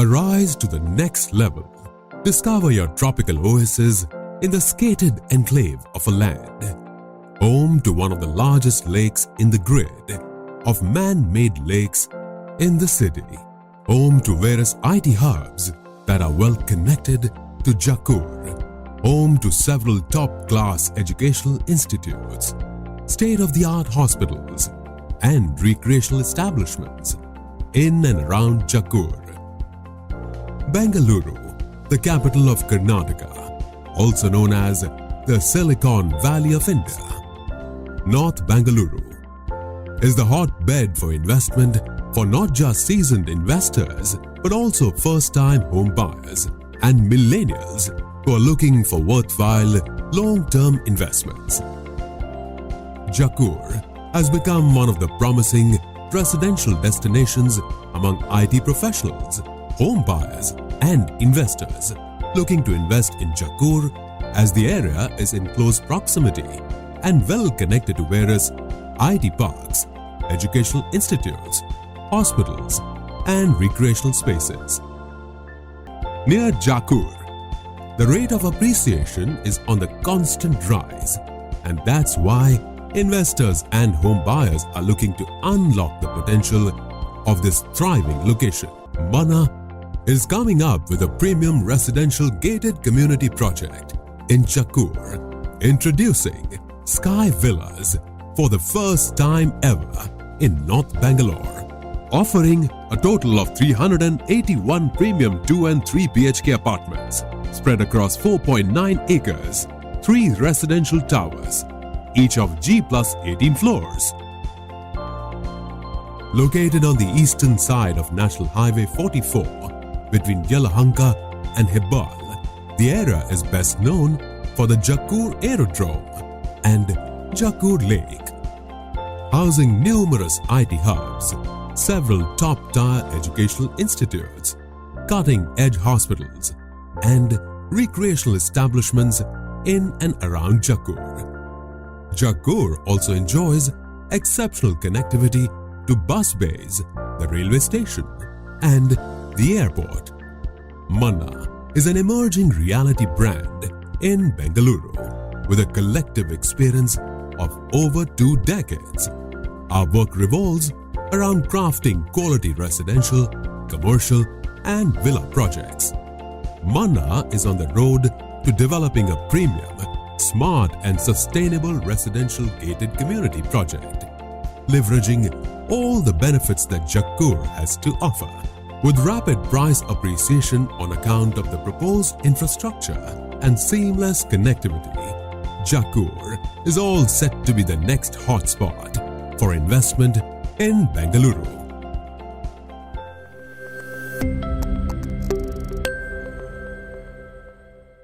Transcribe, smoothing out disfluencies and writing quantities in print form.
Arise to the next level. Discover your tropical oasis in the skated enclave of a land, home to one of the largest lakes in the grid of man-made lakes in the city, home to various IT hubs that are well connected to Jakur, home to several top-class educational institutes, state-of-the-art hospitals, and recreational establishments in and around Jakur. Bengaluru, the capital of Karnataka, also known as the Silicon Valley of India. North Bengaluru is the hotbed for investment for not just seasoned investors but also first-time home buyers and millennials who are looking for worthwhile long-term investments. Jakur has become one of the promising residential destinations among IT professionals, home buyers, and investors looking to invest in Jakur, as the area is in close proximity and well connected to various IT parks, educational institutes, hospitals, and recreational spaces. Near Jakur, the rate of appreciation is on the constant rise, and that's why investors and home buyers are looking to unlock the potential of this thriving location. Mana is coming up with a premium residential gated community project in Jakur, introducing Sky Villas for the first time ever in North Bangalore, offering a total of 381 premium 2 and 3 BHK apartments spread across 4.9 acres, 3 residential towers, each of G plus 18 floors. Located on the eastern side of National Highway 44 between Yelahanka and Hebbal, the area is best known for the Jakur Aerodrome and Jakur Lake, housing numerous IT hubs, several top-tier educational institutes, cutting-edge hospitals, and recreational establishments in and around Jakur. Jakur also enjoys exceptional connectivity to bus bays, the railway station, and the airport. Manna is an emerging reality brand in Bengaluru with a collective experience of over 2 decades. Our work revolves around crafting quality residential, commercial, and villa projects. Manna is on the road to developing a premium, smart and sustainable residential gated community project, leveraging all the benefits that Jakur has to offer. With rapid price appreciation on account of the proposed infrastructure and seamless connectivity, Jakur is all set to be the next hotspot for investment in Bengaluru.